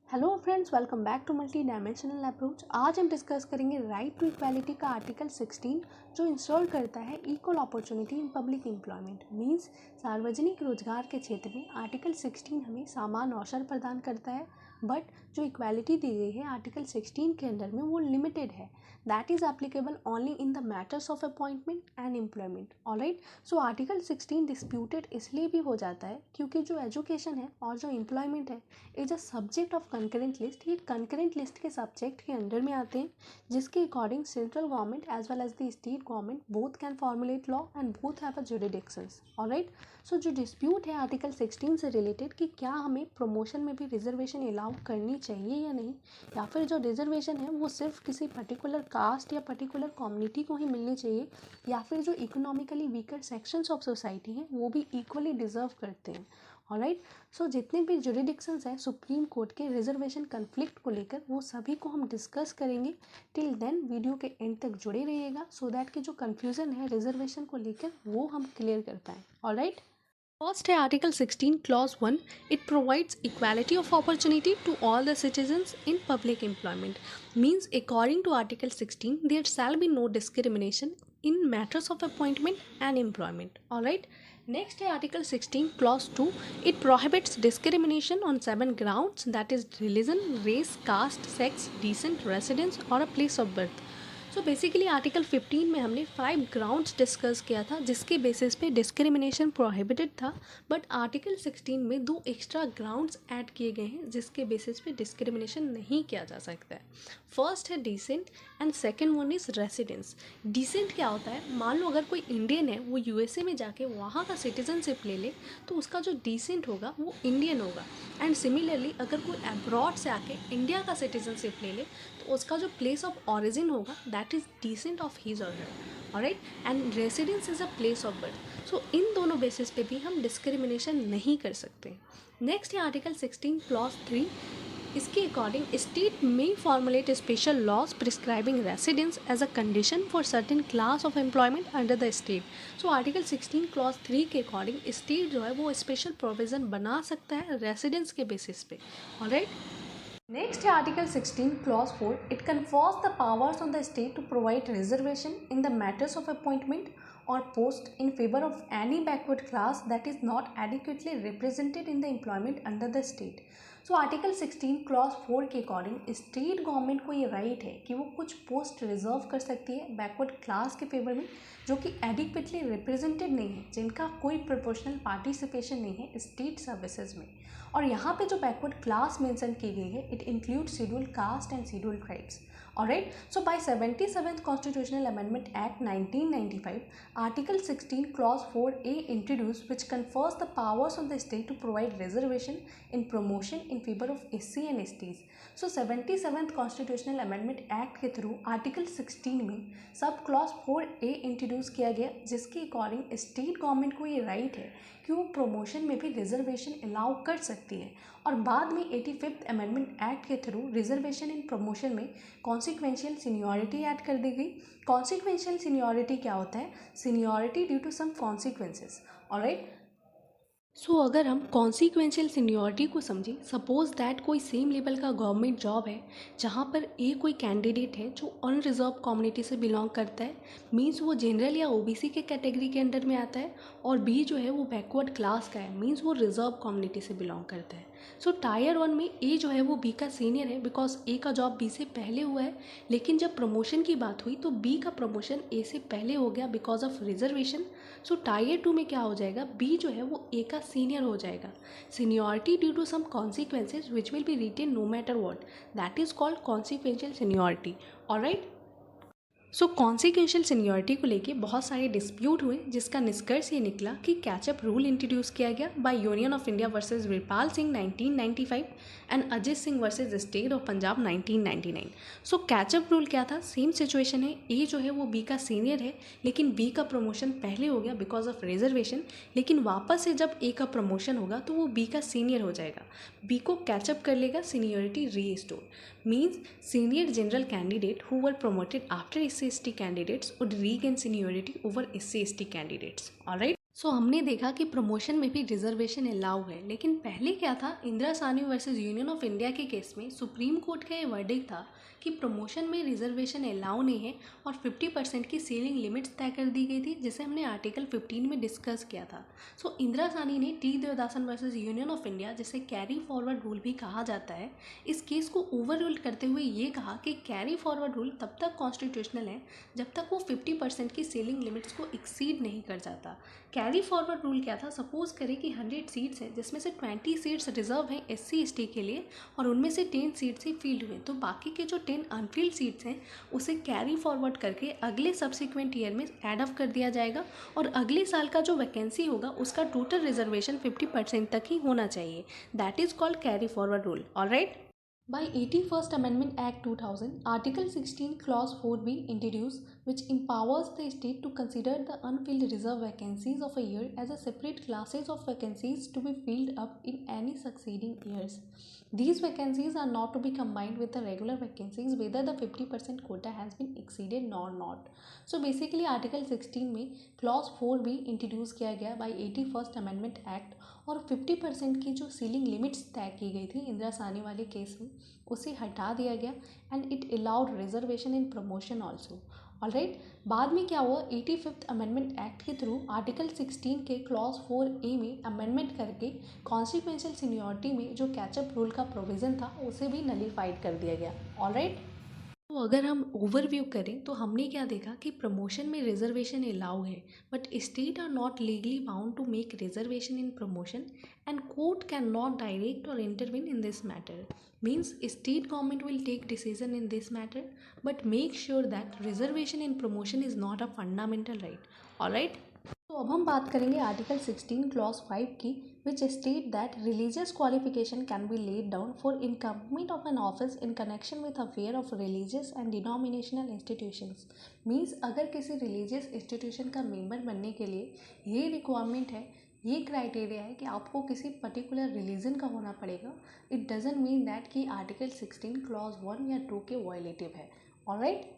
Hello friends, welcome back to multidimensional approach. आज हम discuss करेंगे राइट टू इक्वालिटी का आर्टिकल 16 जो इंस्टॉल करता है equal opportunity in public employment. Means सार्वजनिक रोजगार के क्षेत्र में आर्टिकल 16 हमें समान अवसर प्रदान करता है, बट जो इक्वालिटी दी गई है आर्टिकल 16 के अंदर में वो लिमिटेड है। That is applicable only in the matters of appointment and employment. Alright, so article 16 disputed इसलिए भी हो जाता है क्योंकि जो एजुकेशन है और जो एम्प्लॉयमेंट है is a subject of concurrent list. ये कंकरेंट लिस्ट के सब्जेक्ट के अंडर में आते हैं, जिसके according central government as well as the state government both can formulate law and both have a jurisdictions. Alright, so जो dispute है article 16 से रिलेटेड कि क्या हमें प्रमोशन में भी रिजर्वेशन अलाउ करनी चाहिए या नहीं, या फिर जो रिजर्वेशन है वो सिर्फ किसी पर्टिकुलर कास्ट या पर्टिकुलर कम्युनिटी को ही मिलनी चाहिए, या फिर जो economically weaker sections of society हैं वो भी इक्वली डिजर्व करते हैं। ऑलराइट, सो जितने भी जुरिडिक्शंस हैं सुप्रीम कोर्ट के रिजर्वेशन कन्फ्लिक्ट को लेकर वो सभी को हम डिस्कस करेंगे। टिल देन वीडियो के एंड तक जुड़े रहिएगा सो दैट कि जो कन्फ्यूज़न है रिजर्वेशन को लेकर वो हम क्लियर कर पाएँ। ऑलराइट, फर्स्ट है article 16 clause 1। It provides equality of opportunity to all the citizens in public employment. Means according to article 16 there shall be no discrimination in matters of appointment and employment. All right, next है article 16 clause 2. It prohibits discrimination on 7 grounds, that is religion, race, caste, sex, decent residence or a place of birth. So basically article 15 में हमने 5 grounds discuss किया था जिसके basis पे discrimination prohibited था, but article 16 में 2 extra grounds add किए गए हैं जिसके बेसिस पे डिस्क्रिमिनेशन नहीं किया जा सकता है। फर्स्ट है descent and second one is residence. Descent क्या होता है, मान लो अगर कोई इंडियन है वो यूएसए में जाके वहाँ का सिटीजनशिप ले ले तो उसका जो डिसेंट होगा वो इंडियन होगा। एंड सिमिलरली अगर कोई अब्रॉड से आके इंडिया का सिटीजनशिप ले ले तो उसका जो प्लेस ऑफ ऑरिजिन होगा that is descent of his or her. Alright, and residence is a place of birth. So इन दोनों बेसिस पे भी हम डिस्क्रिमिनेशन नहीं कर सकते। नेक्स्ट है आर्टिकल 16 क्लॉज 3। इसके अकॉर्डिंग स्टेट में formulate special laws prescribing residence as a condition for certain class of employment under the state. So article 16 clause 3 के अकॉर्डिंग स्टेट जो है वो स्पेशल प्रोविज़न बना सकता है रेसिडेंस के बेसिस पे। ऑलराइट, नेक्स्ट है article 16 clause 4. It confers the powers on the state to provide reservation in the matters of appointment or post in favor of any backward class that is not adequately represented in the employment under the state. So article 16 clause 4 के according state government को ये right है कि वो कुछ post reserve कर सकती है बैकवर्ड क्लास के फेवर में जो कि एडिक्वेटली रिप्रेजेंटेड नहीं है, जिनका कोई प्रोपोर्शनल पार्टिसिपेशन नहीं है स्टेट सर्विसेज में। और यहाँ पे जो बैकवर्ड क्लास मेंशन की गई है it include scheduled caste and scheduled tribes. Alright, so by 77th Constitutional Amendment Act 1995, Article 16 Clause 4A introduced which confers the powers on the state to provide reservation in promotion in favor of SC and STs. So 77th Constitutional Amendment Act के through article 16 में sub clause 4A introduce किया गया जिसके according state government को ये right है कि वो प्रमोशन में भी रिजर्वेशन अलाउ कर सकती है। और बाद में 85th अमेंडमेंट एक्ट के थ्रू रिजर्वेशन इन प्रमोशन में कॉन्सिक्वेंशियल सीनियरिटी ऐड कर दी गई। कॉन्सिक्वेंशियल सीनियरिटी क्या होता है, seniority due to some consequences. Alright, so अगर हम कॉन्सिक्वेंशियल सीनियरिटी को समझें, सपोज दैट कोई सेम लेवल का गवर्नमेंट जॉब है जहाँ पर ए कोई कैंडिडेट है जो अनरिजर्व कम्युनिटी से बिलोंग करता है, मींस वो जनरल या ओबीसी के कैटेगरी के अंडर में आता है, और बी जो है वो बैकवर्ड क्लास का है, मींस वो रिजर्व कम्युनिटी से बिलोंग करता है। सो टायर 1 में ए जो है वो बी का सीनियर है बिकॉज ए का जॉब बी से पहले हुआ है, लेकिन जब प्रमोशन की बात हुई तो बी का प्रमोशन ए से पहले हो गया because of reservation. So tyre 2 में क्या हो जाएगा, बी जो है वो ए का सीनियर हो जाएगा। Seniority due to some consequences which will be retained no matter what, that is called consequential seniority. Alright, so consequential seniority को लेके बहुत सारे डिस्प्यूट हुए जिसका निष्कर्ष ये निकला कि कैचअप रूल इंट्रोड्यूस किया गया by Union of India versus Virpal Singh 1995 and Ajit Singh versus state of Punjab 1999। So catch up rule क्या था, सेम सिचुएशन है, ए जो है वो बी का सीनियर है लेकिन बी का प्रमोशन पहले हो गया बिकॉज ऑफ रिजर्वेशन, लेकिन वापस से जब ए का प्रमोशन होगा तो वो बी का सीनियर हो जाएगा, बी को कैचअप कर लेगा, seniority restore. Means senior general candidate who were promoted after SC/ST candidates would regain seniority over SC/ST candidates. Alright. हमने देखा कि प्रमोशन में भी रिजर्वेशन अलाउ है, लेकिन पहले क्या था, Indira Sahni versus union of India के केस में सुप्रीम कोर्ट का ये वर्डिक्ट था कि प्रमोशन में रिजर्वेशन अलाउ नहीं है और 50% की सीलिंग लिमिट्स तय कर दी गई थी, जिसे हमने आर्टिकल 15 में डिस्कस किया था। इंदिरा साहनी ने T Devadasan versus union of India, जिसे कैरी फॉरवर्ड रूल भी कहा जाता है, इस केस को ओवर रूल करते हुए ये कहा कि कैरी फॉरवर्ड रूल तब तक कॉन्स्टिट्यूशनल है जब तक वो 50% की सीलिंग लिमिट्स को एक्सीड नहीं कर जाता। कैरी फॉरवर्ड रूल क्या था, सपोज करें कि 100 सीट्स हैं जिसमें से 20 सीट्स रिजर्व हैं SC ST के लिए और उनमें से 10 सीट्स ही फील्ड हुए, तो बाकी के जो 10 अनफील्ड सीट्स हैं उसे कैरी फॉरवर्ड करके अगले सब्सिक्वेंट ईयर में एड अप कर दिया जाएगा और अगले साल का जो वैकेंसी होगा उसका टोटल रिजर्वेशन 50% तक ही होना चाहिए। That is called carry forward rule. Alright. By 81st Amendment Act 2000, Article 16 Clause 4B introduced, which empowers the state to consider the unfilled reserve vacancies of a year as a separate classes of vacancies to be filled up in any succeeding years. These vacancies are not to be combined with the regular vacancies whether the 50% quota has been exceeded or not. So basically Article 16 में Clause 4B introduce किया गया by 81st Amendment Act और 50% की जो ceiling limits तय की गई थी इंदिरा साहनी वाले केस में उसे हटा दिया गया and it allowed reservation in promotion also. Alright. बाद में क्या हुआ, 85th अमेंडमेंट एक्ट के थ्रू आर्टिकल 16 के क्लॉज 4A में अमेंडमेंट करके कॉन्सिक्वेंशियल सीनियरिटी में जो कैचअप रूल का प्रोविज़न था उसे भी नलीफाइड कर दिया गया। ऑलराइट। तो अगर हम ओवरव्यू करें तो हमने क्या देखा कि प्रमोशन में रिजर्वेशन अलाउ है, but state are not legally bound to make reservation in promotion and court can not direct or intervene in this matter. Means state government will take decision in this matter but make sure that reservation in promotion is not a fundamental right. Alright. तो अब हम बात करेंगे article 16 clause 5 की, which state that religious qualification can be laid down for incumbent of an office in connection with affair of religious and denominational institutions। Means अगर किसी religious institution का member बनने के लिए ये रिक्वायरमेंट है, ये क्राइटेरिया है कि आपको किसी पर्टिकुलर रिलीजन का होना पड़ेगा, इट डजेंट मीन दैट कि आर्टिकल 16 क्लॉज 1 या 2 के वायलेटिव है। ऑलराइट।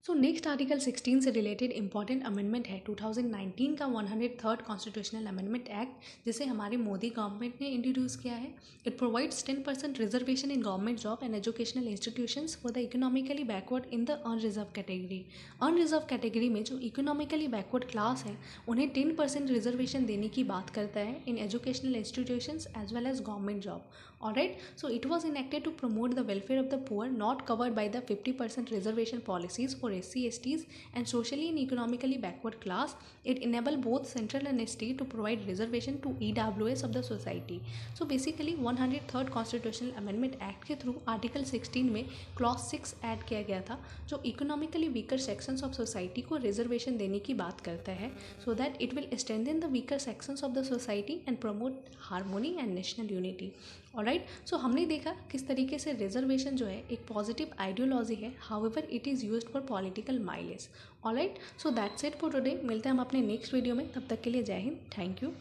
नेक्स्ट आर्टिकल 16 से रिलेटेड इंपॉर्टेंट अमेंडमेंट है 2019 का 103rd कॉन्स्टिट्यूशनल अमेंडमेंट एक्ट, जिसे हमारे मोदी गवर्नमेंट ने इंट्रोड्यूस किया है। It provides 10% reservation in government job and educational institutions for the economically backward in the unreserved category. Unreserved category में जो इकोनॉमिकली बैकवर्ड क्लास है उन्हें 10% रिजर्वेशन देने की बात करता है in educational institutions as well as government job. Alright, so it was enacted to promote the welfare of the poor not covered by the 50% reservation policies for SC, STs and socially and economically backward class. It enabled both central and state to provide reservation to EWS of the society. So basically 103rd Constitutional Amendment Act के through article 16 में clause 6 add किया गया था जो economically weaker sections of society को reservation देने की बात करता है, so that it will strengthen the weaker sections of the society and promote harmony and national unity. Alright. हमने देखा किस तरीके से रिजर्वेशन जो है एक पॉजिटिव आइडियोलॉजी है, however it is used for political mileage. Alright, that's it for today. मिलते हैं हम अपने नेक्स्ट वीडियो में, तब तक के लिए जय हिंद, थैंक यू।